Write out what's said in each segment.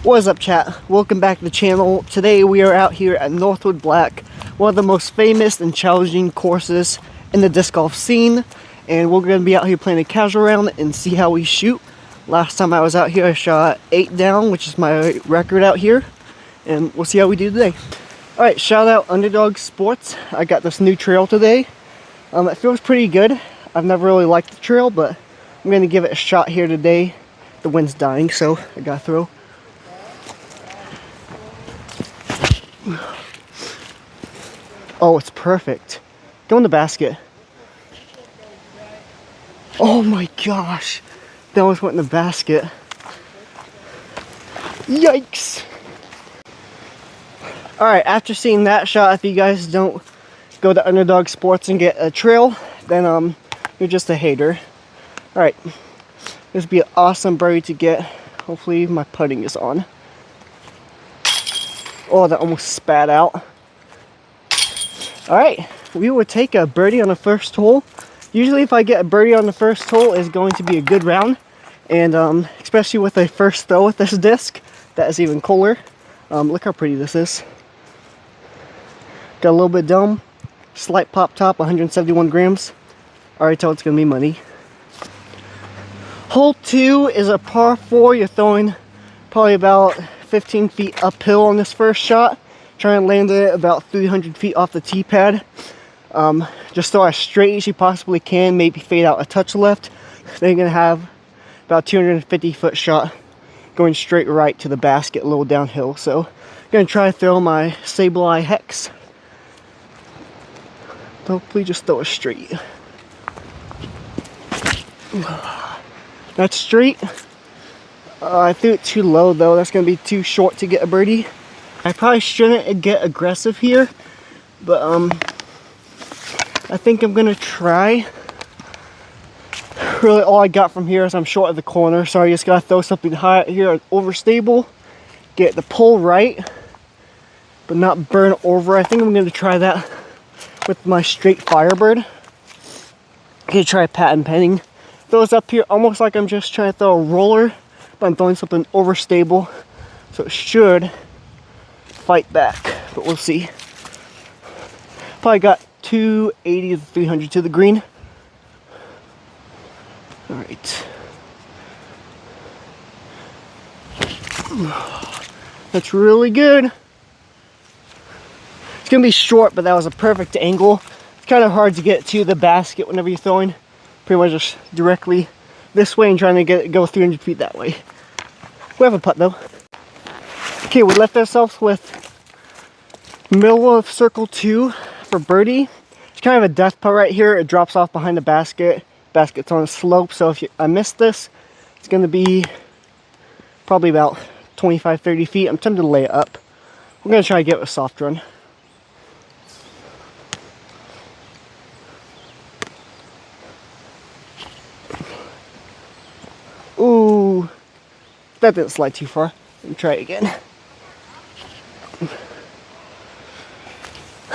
What is up, chat? Welcome back to the channel. Today we are out here at Northwood Black, one of the most famous and challenging courses in the disc golf scene, and we're going to be out here playing a casual round and see how we shoot. Last time I was out here I shot 8 down, which is my record out here, and we'll see how we do today. Alright, shout out Underdog Sports. I got this new trail today. It feels pretty good. I've never really liked the trail, but I'm going to give it a shot here today. The wind's dying, so I gotta throw. Oh, it's perfect. Go in the basket. Oh my gosh. That almost went in the basket. Yikes. Alright, after seeing that shot, if you guys don't go to Underdog Sports and get a trail, then you're just a hater. Alright. This would be an awesome birdie to get. Hopefully my putting is on. Oh, that almost spat out. Alright, we will take a birdie on the first hole. Usually if I get a birdie on the first hole, it's going to be a good round. And especially with a first throw with this disc, that is even cooler. Look how pretty this is. Got a little bit dome. Slight pop top, 171 grams. Already tell it's going to be money. Hole 2 is a par 4. You're throwing probably about 15 feet uphill on this first shot. Try and land it about 300 feet off the tee pad. Just throw as straight as you possibly can, maybe fade out a touch left. Then you're going to have about 250 foot shot going straight right to the basket, a little downhill. So I'm going to try to throw my Sableye Hex. Hopefully just throw it straight. That's straight. I threw it too low though. That's going to be too short to get a birdie. I probably shouldn't get aggressive here, but I think I'm going to try. Really all I got from here is I'm short of the corner, so I just got to throw something high here, overstable, get the pull right, but not burn over. I think I'm going to try that with my straight Firebird. I'm going to try patent penning. Throws up here almost like I'm just trying to throw a roller, but I'm throwing something overstable, so it should fight back, but we'll see. Probably got 280 to 300 to the green. All right. That's really good. It's gonna be short, but that was a perfect angle. It's kind of hard to get to the basket whenever you're throwing pretty much just directly this way and trying to go 300 feet that way. We have a putt though. Okay, we left ourselves with middle of circle 2 for birdie. It's kind of a death putt right here. It drops off behind the basket. Basket's on a slope, so if I miss this, it's going to be probably about 25-30 feet. I'm tempted to lay it up. We're going to try to get a soft run. Ooh, that didn't slide too far. Let me try it again.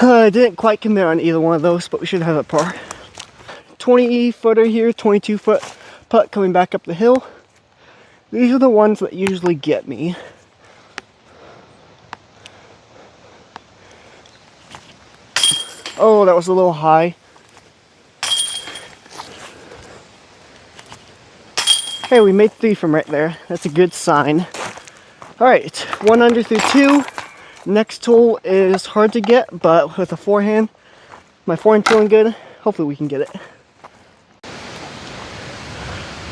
I didn't quite commit on either one of those, but we should have a par. 20 footer here, 22 foot putt coming back up the hill. These are the ones that usually get me. Oh, that was a little high. Hey, we made 3 from right there. That's a good sign. Alright, 1 under through 2. Next hole is hard to get, but with a forehand, my forehand feeling good. Hopefully we can get it.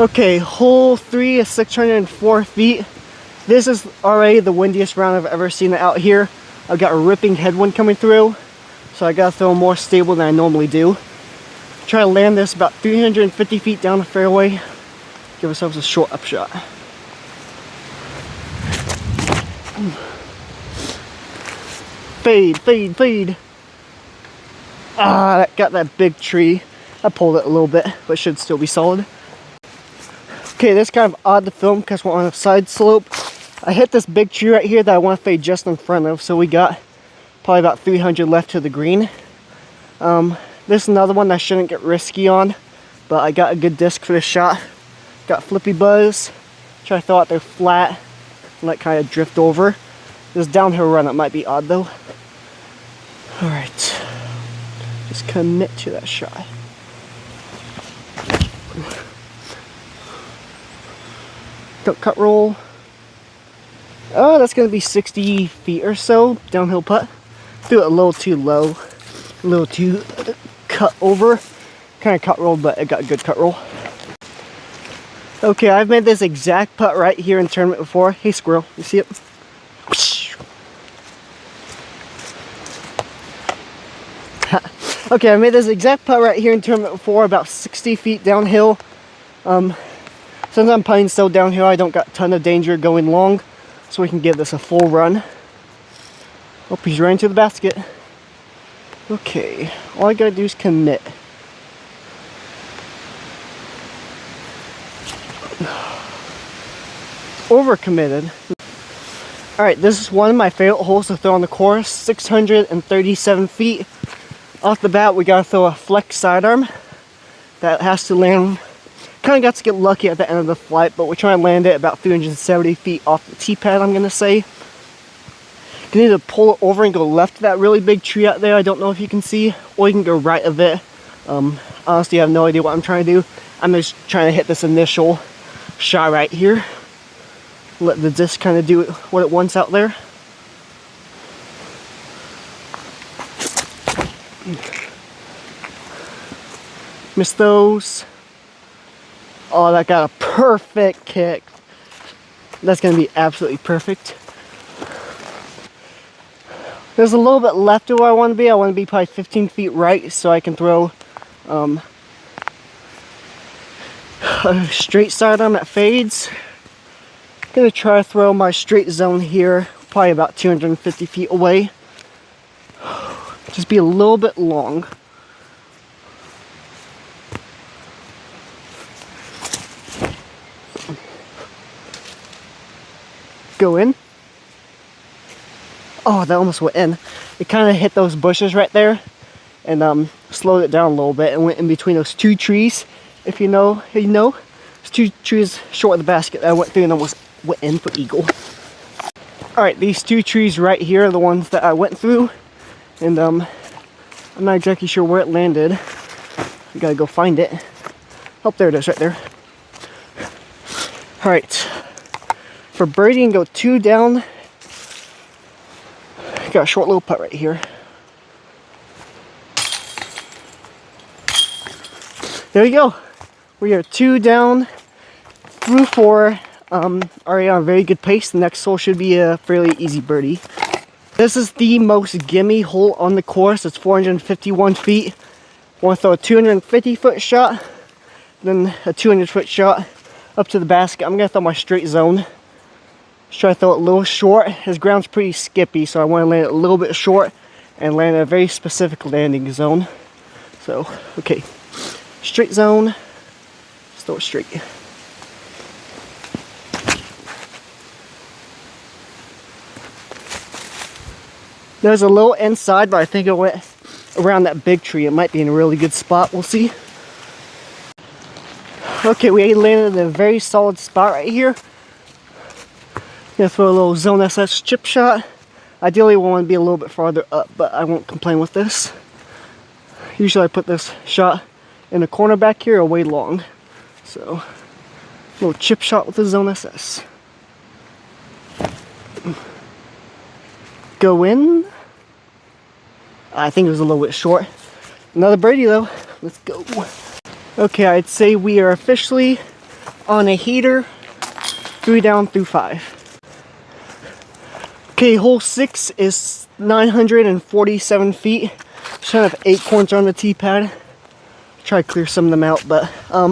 Okay, hole 3 is 604 feet. This is already the windiest round I've ever seen it out here. I've got a ripping headwind coming through, so I gotta throw more stable than I normally do. Try to land this about 350 feet down the fairway. Give ourselves a short upshot. Fade, fade, fade. Ah, that got that big tree. I pulled it a little bit, but it should still be solid. Okay, this is kind of odd to film because we're on a side slope. I hit this big tree right here that I want to fade just in front of, so we got probably about 300 left to the green. This is another one that I shouldn't get risky on, but I got a good disc for this shot. Got flippy buzz. Try to throw out there flat. and like kind of drift over. This downhill run, it might be odd though. Alright, just commit to that shot. Don't cut roll. Oh, that's going to be 60 feet or so, downhill putt. Do it a little too low, a little too cut over. Kind of cut roll, but it got a good cut roll. Okay, I've made this exact putt right here in tournament before. Hey squirrel, you see it? Okay, I made this exact putt right here in tournament before, about 60 feet downhill. Since I'm putting so downhill, I don't got a ton of danger going long, so we can give this a full run. Oh, he's right into the basket. Okay, all I gotta do is commit. Overcommitted. Alright, this is one of my favorite holes to throw on the course. 637 feet. Off the bat, we gotta throw a flex sidearm. That has to land. Kind of got to get lucky at the end of the flight, but we're trying to land it about 370 feet off the tee pad, I'm gonna say. You can either pull it over and go left to that really big tree out there, I don't know if you can see, or you can go right of it. Honestly, I have no idea what I'm trying to do. I'm just trying to hit this initial shot right here. Let the disc kind of do what it wants out there. Miss those. Oh, that got a perfect kick. That's going to be absolutely perfect. There's a little bit left of where I want to be. I want to be probably 15 feet right so I can throw a straight sidearm that fades. I'm going to try to throw my straight zone here, probably about 250 feet away. Just be a little bit long. Go in. Oh, that almost went in. It kind of hit those bushes right there and slowed it down a little bit and went in between those two trees. If you know, there's two trees short of the basket that I went through and almost went in for eagle. Alright, these two trees right here are the ones that I went through, and I'm not exactly sure where it landed. I gotta go find it. Oh, there it is right there. Alright. For birdie and go 2 down, got a short little putt right here. There you go. We are 2 down through 4. Already on a very good pace. The next hole should be a fairly easy birdie. This is the most gimme hole on the course. It's 451 feet. Want to throw a 250-foot shot, then a 200-foot shot up to the basket. I'm gonna throw my straight zone. Just try to throw it a little short. His ground's pretty skippy, so I want to land it a little bit short and land in a very specific landing zone. So, okay. Straight zone. Just throw it straight. There's a little inside, but I think it went around that big tree. It might be in a really good spot. We'll see. Okay, we landed in a very solid spot right here. Gonna throw a little Zone SS chip shot. Ideally, we want to be a little bit farther up, but I won't complain with this. Usually, I put this shot in the corner back here, away long. So, a little chip shot with the Zone SS. Go in. I think it was a little bit short. Another birdie though. Let's go. Okay, I'd say we are officially on a heater. 3 down through 5. Okay, hole 6 is 947 feet. Just trying to have acorns on the tee pad. Try to clear some of them out, but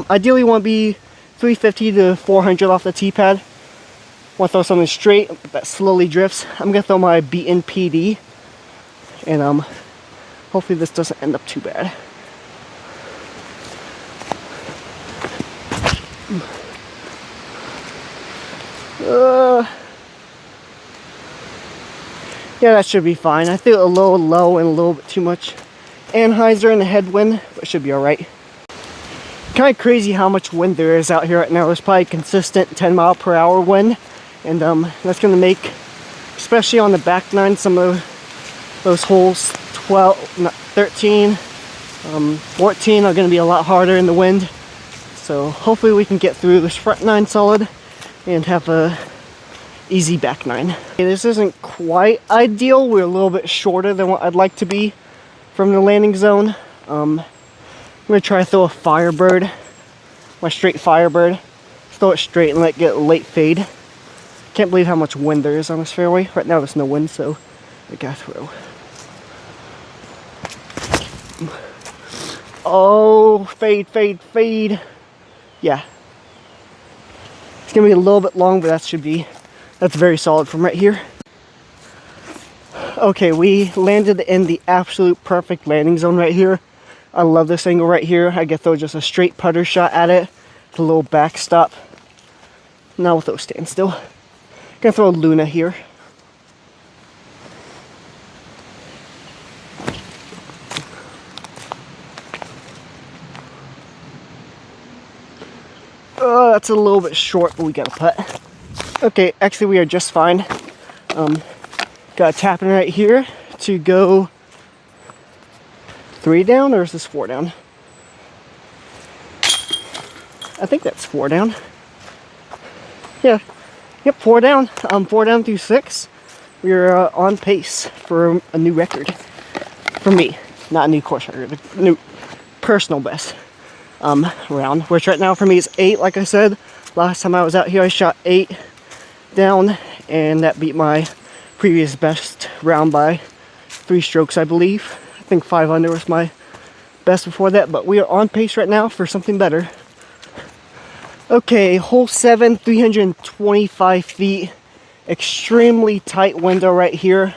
ideally want to be 350 to 400 off the tee pad. Want to throw something straight that slowly drifts. I'm gonna throw my beaten PD, and hopefully this doesn't end up too bad. Yeah, that should be fine. I threw it a little low and a little bit too much anhyzer in the headwind, but it should be alright. Kind of crazy how much wind there is out here right now. There's probably a consistent 10 mile per hour wind, And that's going to make, especially on the back nine, some of those holes 12, not 13, 14 are going to be a lot harder in the wind. So hopefully we can get through this front nine solid and have a easy back nine. Okay, this isn't quite ideal. We're a little bit shorter than what I'd like to be from the landing zone. I'm going to try to throw a Firebird, my straight Firebird. Throw it straight and let it get a late fade. Can't believe how much wind there is on this fairway. Right now there's no wind, so I gotta throw. Oh, fade, fade, fade. Yeah. It's gonna be a little bit long, but that's very solid from right here. Okay, we landed in the absolute perfect landing zone right here. I love this angle right here. I can throw just a straight putter shot at it. A little backstop. Now we'll throw standstill. Gonna throw a Luna here. That's a little bit short, but we got a putt. Okay, actually we are just fine. Got a tapping right here to go 3 down, or is this 4 down? I think that's 4 down. Yeah, yep, 4 down. 4 down through 6. We're on pace for a new record. For me, not a new course record, a new personal best round. Which right now for me is 8, like I said. Last time I was out here I shot 8 down, and that beat my previous best round by 3 strokes, I believe. I think 5 under was my best before that, but we are on pace right now for something better. Okay, hole 7, 325 feet. Extremely tight window right here.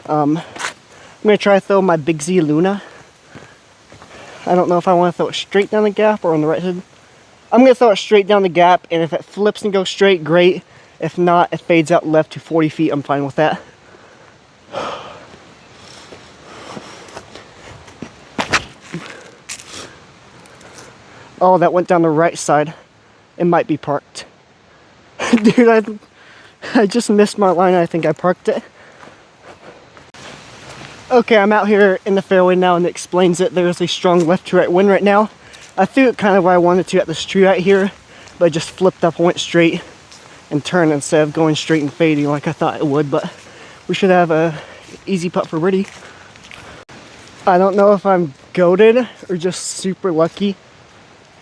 I'm going to try to throw my Big Z Luna. I don't know if I want to throw it straight down the gap or on the right side. I'm going to throw it straight down the gap, and if it flips and goes straight, great. If not, it fades out left to 40 feet. I'm fine with that. Oh, that went down the right side. It might be parked. Dude, I just missed my line. I think I parked it. Okay, I'm out here in the fairway now, and it explains it. There's a strong left to right wind right now. I threw it kind of where I wanted to at this tree right here, but it just flipped up and went straight and turned instead of going straight and fading like I thought it would. But we should have a easy putt for birdie. I don't know if I'm goated or just super lucky,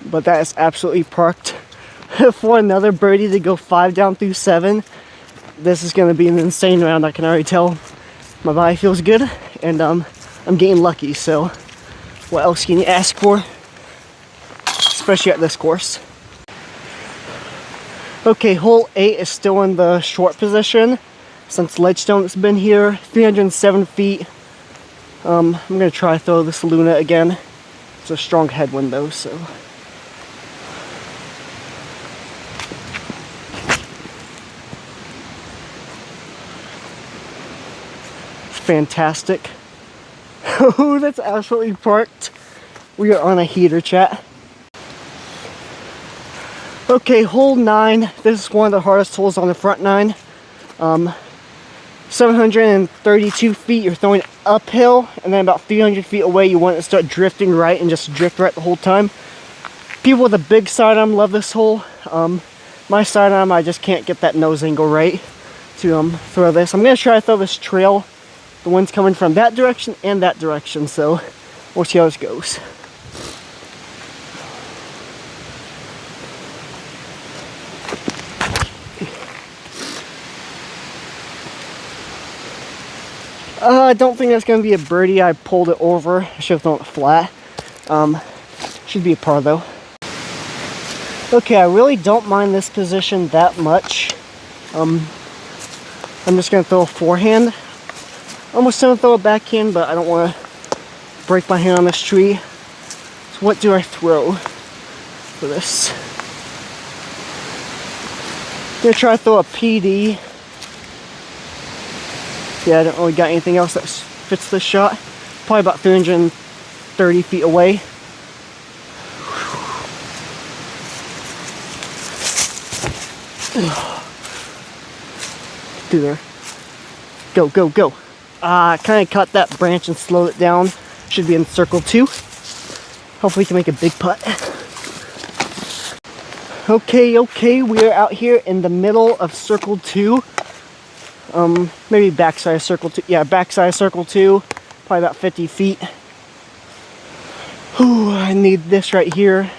but that is absolutely parked. For another birdie to go 5 down through 7. This is going to be an insane round. I can already tell. My body feels good, and I'm getting lucky. So what else can you ask for, especially at this course? Okay, hole 8 is still in the short position since Ledgestone has been here. 307 feet. I'm going to try to throw this Luna again. It's a strong headwind though, so. Fantastic. Oh, that's absolutely parked. We are on a heater, chat. Okay, hole 9. This is one of the hardest holes on the front 9. 732 feet, you're throwing uphill, and then about 300 feet away you want it to start drifting right and just drift right the whole time. People with a big sidearm love this hole. My sidearm, I just can't get that nose angle right to throw this. I'm going to try to throw this trail. The wind's coming from that direction and that direction, so we'll see how this goes. I don't think that's going to be a birdie. I pulled it over. I should have thrown it flat. Should be a par though. Okay, I really don't mind this position that much. I'm just going to throw a forehand. Almost going to throw a backhand, but I don't want to break my hand on this tree. So what do I throw for this? I'm going to try to throw a PD. Yeah, I don't really got anything else that fits this shot. Probably about 330 feet away. through there. Go, go, go. Kind of cut that branch and slowed it down. Should be in circle 2. Hopefully we can make a big putt. Okay, we are out here in the middle of circle 2. Maybe backside of circle 2. Yeah, backside of circle 2. Probably about 50 feet. Whew, I need this right here.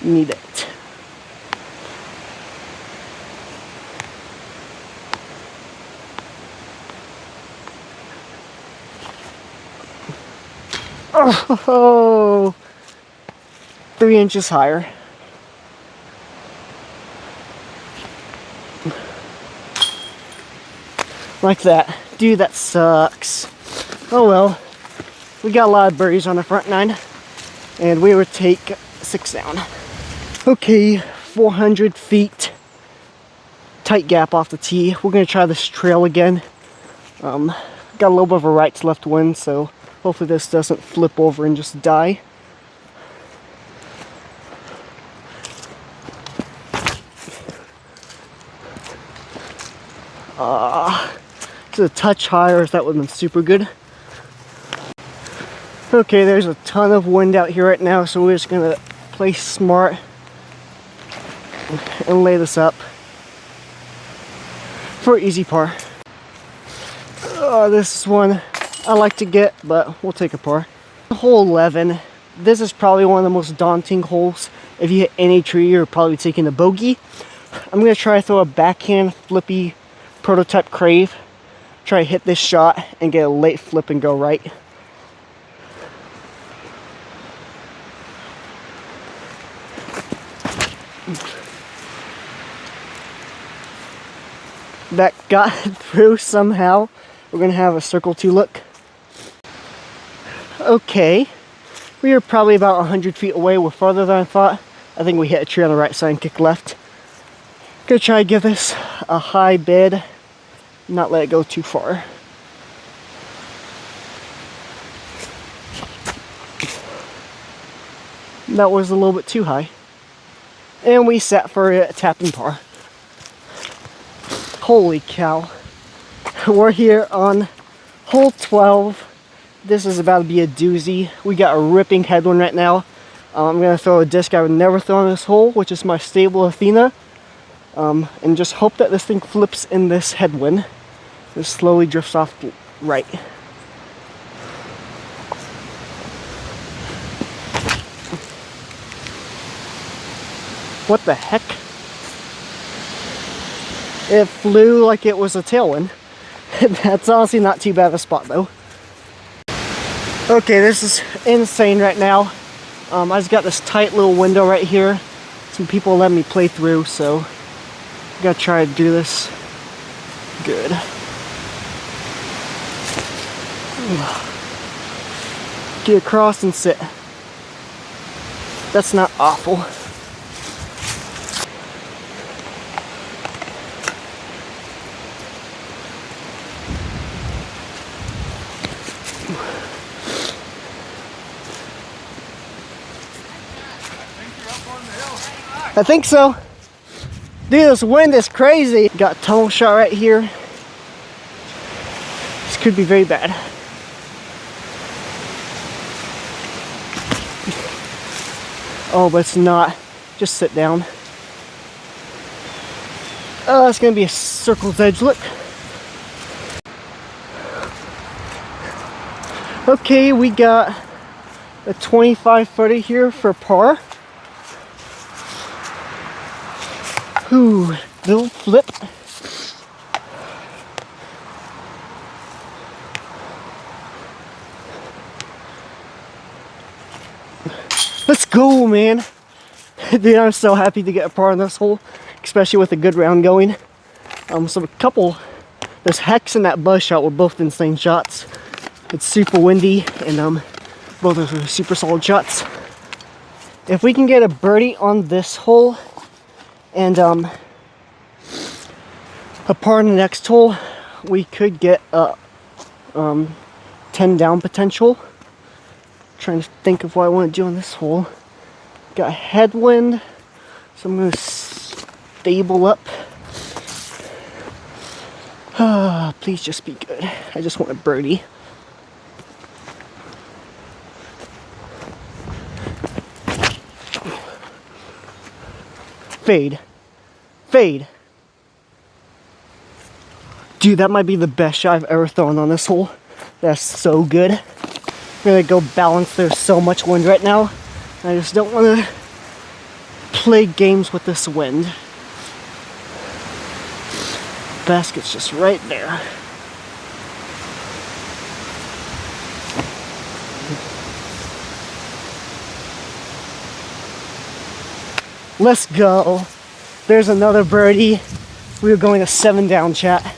Need it. Oh, 3 inches higher. Like that. Dude, that sucks. Oh well. We got a lot of birdies on the front 9. And we would take 6 down. Okay, 400 feet. Tight gap off the tee. We're going to try this trail again. Got a little bit of a right to left wind, so hopefully this doesn't flip over and just die. It's a touch higher, that would have been super good. Okay, there's a ton of wind out here right now, so we're just gonna play smart and lay this up for easy par. This is one I like to get, but we'll take a par. Hole 11. This is probably one of the most daunting holes. If you hit any tree, you're probably taking a bogey. I'm gonna try to throw a backhand flippy prototype crave. Try to hit this shot and get a late flip and go right. That got through somehow. We're gonna have a circle 2 look. Okay, we are probably about 100 feet away. We're farther than I thought. I think we hit a tree on the right side and kick left. Gonna try to give this a high bid, not let it go too far. That was a little bit too high. And we sat for a tapping par. Holy cow. We're here on hole 12. This is about to be a doozy. We got a ripping headwind right now. I'm going to throw a disc I would never throw on this hole, which is my Stable Athena. And just hope that this thing flips in this headwind. It slowly drifts off right. What the heck? It flew like it was a tailwind. That's honestly not too bad of a spot though. Okay, this is insane right now. I just got this tight little window right here. Some people let me play through, so I gotta try to do this good. Get across and sit. That's not awful. I think so. Dude, this wind is crazy. Got a tunnel shot right here. This could be very bad. Oh, but it's not. Just sit down. Oh, it's gonna be a circle's edge look. Okay, we got a 25-footer here for par. Ooh, little flip. Let's go, man. Dude, I'm so happy to get a par on this hole, especially with a good round going. So a couple, this Hex and that Buzz shot were both insane shots. It's super windy, and both of them are super solid shots. If we can get a birdie on this hole, and a par on the next hole, we could get a 10 down potential. Trying to think of what I want to do on this hole. Got a headwind, so I'm going to stable up. Please just be good. I just want a birdie. Fade. Fade. Dude, that might be the best shot I've ever thrown on this hole. That's so good. I'm gonna go balance. There's so much wind right now. I just don't want to play games with this wind. Basket's just right there. Let's go. There's another birdie. We are going to 7 down, chat.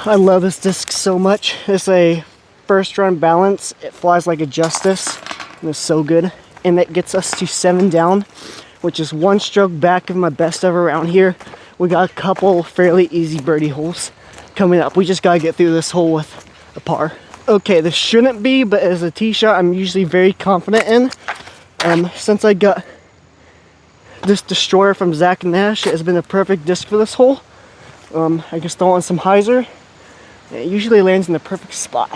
I love this disc so much. It's a first run balance. It flies like a Justice. And it's so good. And it gets us to 7 down, which is 1 stroke back of my best ever around here. We got a couple fairly easy birdie holes coming up. We just gotta get through this hole with a par. Okay, this shouldn't be, but as a tee shot, I'm usually very confident in. Since I got this Destroyer from Zach Nash, it has been a perfect disc for this hole. I just throw on some hyzer. It usually lands in the perfect spot.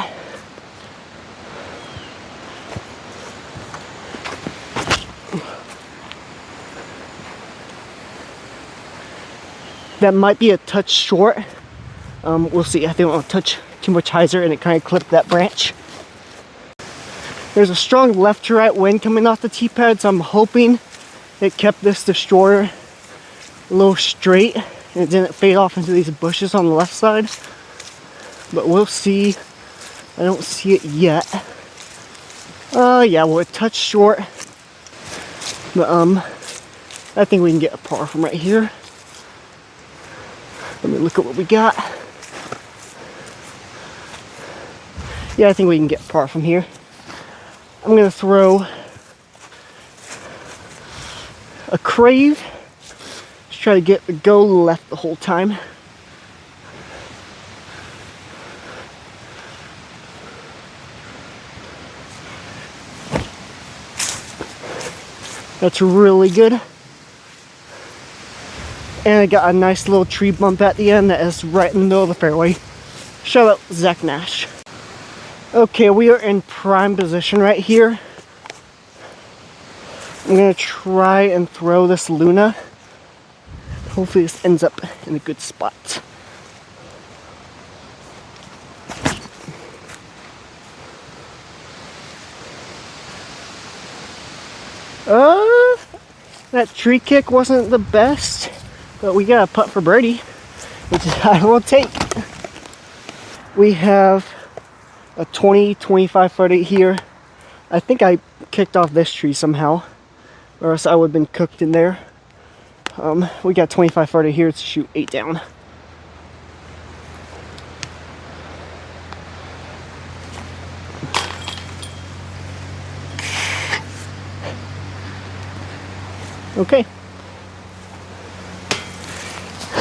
That might be a touch short. We'll see. I think I'll touch too much hyzer and it kind of clipped that branch. There's a strong left to right wind coming off the tee pad, so I'm hoping it kept this Destroyer a little straight and it didn't fade off into these bushes on the left side. But we'll see. I don't see it yet. Yeah, well, a touch short. But I think we can get a par from right here. Let me look at what we got. Yeah, I think we can get par from here. I'm gonna throw a crave. Just try to get the go left the whole time. That's really good. And I got a nice little tree bump at the end that is right in the middle of the fairway. Shout out Zach Nash. Okay, we are in prime position right here. I'm gonna try and throw this Luna. Hopefully this ends up in a good spot. That tree kick wasn't the best, but we got a putt for birdie, which I will take. We have a 20-25 footer here. I think I kicked off this tree somehow, or else I would have been cooked in there. We got 25 footer here to shoot 8 down. Okay.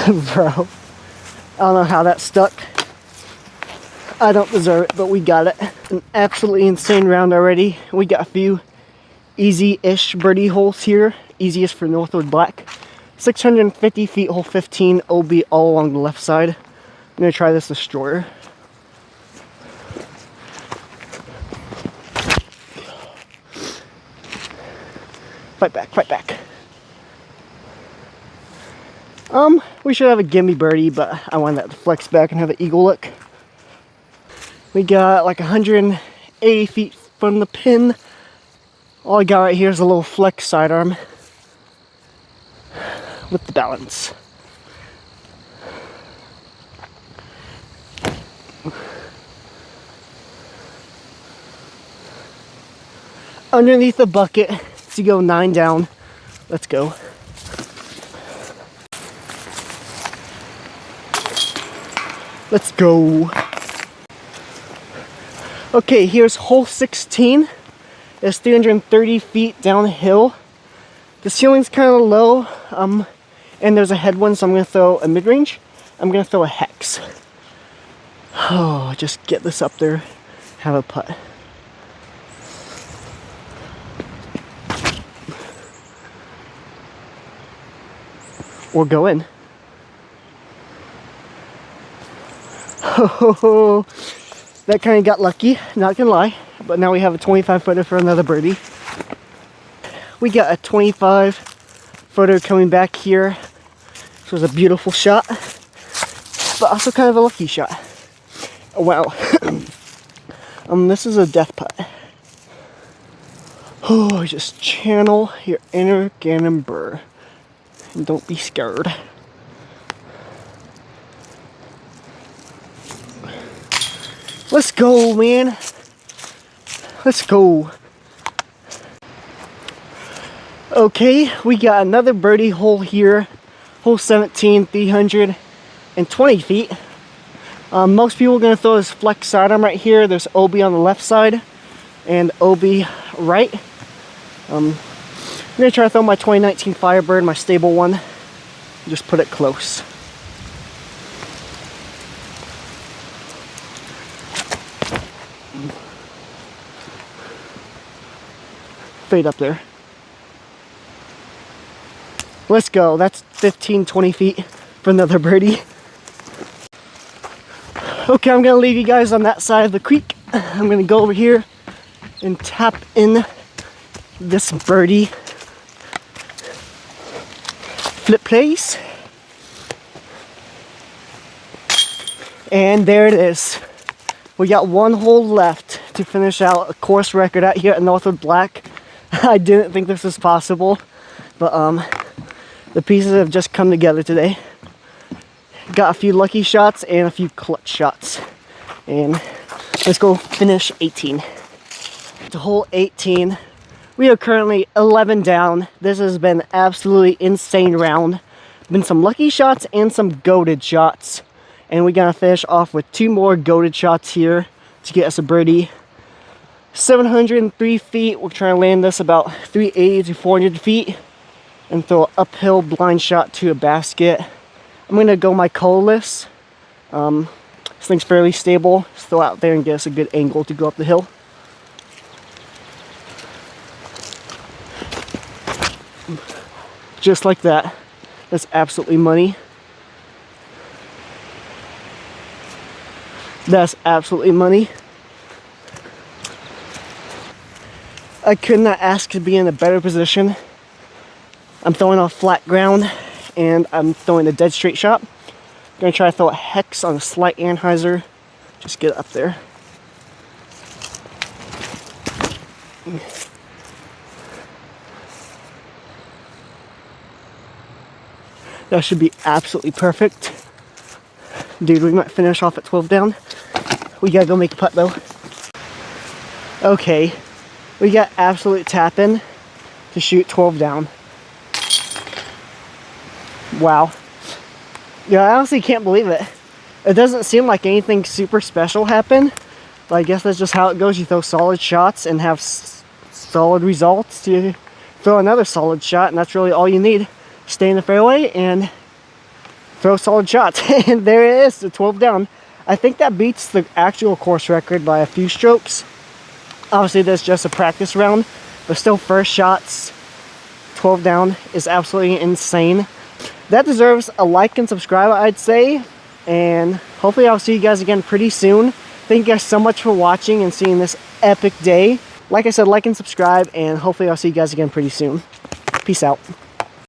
Bro, I don't know how that stuck. I don't deserve it, but we got it. An absolutely insane round already. We got a few easy-ish birdie holes here. Easiest for Northwood Black. 650 feet, hole 15, OB all along the left side. I'm gonna try this Destroyer. Fight back, fight back. We should have a gimme birdie, but I want that to flex back and have an eagle look. We got like 180 feet from the pin. All I got right here is a little flex sidearm with the balance. Underneath the bucket to go 9 down. Let's go. Let's go. Okay, here's hole 16. It's 330 feet downhill. The ceiling's kind of low, and there's a headwind, so I'm gonna throw a mid-range. I'm gonna throw a hex. Oh, just get this up there, have a putt. Or go in. Oh, that kind of got lucky, not gonna lie. But now we have a 25 footer for another birdie. We got a 25 footer coming back here. This was a beautiful shot, but also kind of a lucky shot. Oh, wow. This is a death putt. Oh, just channel your inner Gannon Buhr and don't be scared. Let's go, man. Let's go. Okay, we got another birdie hole here. Hole 17, 320 feet. Most people are going to throw this flex sidearm right here. There's OB on the left side and OB right. I'm going to try to throw my 2019 Firebird, my stable one. Just put it close. Fade up there. Let's go. That's 15, 20 feet for another birdie. Okay, I'm going to leave you guys on that side of the creek. I'm going to go over here and tap in this birdie flip place. And there it is. We got one hole left to finish out a course record out here at Northwood Black. I didn't think this was possible, but the pieces have just come together today. Got a few lucky shots and a few clutch shots. And let's go finish 18. To hole 18. We are currently 11 down. This has been absolutely insane round. Been some lucky shots and some goated shots. And we're gonna finish off with 2 more goated shots here to get us a birdie. 703 feet. We're trying to land this about 380 to 400 feet and throw an uphill blind shot to a basket. I'm gonna go my colorless. This thing's fairly stable. Just throw out there and get us a good angle to go up the hill. Just like that. That's absolutely money. That's absolutely money. I could not ask to be in a better position. I'm throwing off flat ground and I'm throwing a dead straight shot. I'm gonna try to throw a hex on a slight anhyzer. Just get up there. That should be absolutely perfect. Dude, we might finish off at 12 down. We gotta go make a putt though. Okay, we got absolute tap-in to shoot 12 down. Wow. Yeah, I honestly can't believe it. It doesn't seem like anything super special happened, but I guess that's just how it goes. You throw solid shots and have solid results to throw another solid shot, and that's really all you need. Stay in the fairway and throw solid shots. And there it is, the 12 down. I think that beats the actual course record by a few strokes. Obviously, that's just a practice round, but still, first shots, 12 down is absolutely insane. That deserves a like and subscribe, I'd say. And hopefully I'll see you guys again pretty soon. Thank you guys so much for watching and seeing this epic day. Like I said, like and subscribe, and hopefully I'll see you guys again pretty soon. Peace out.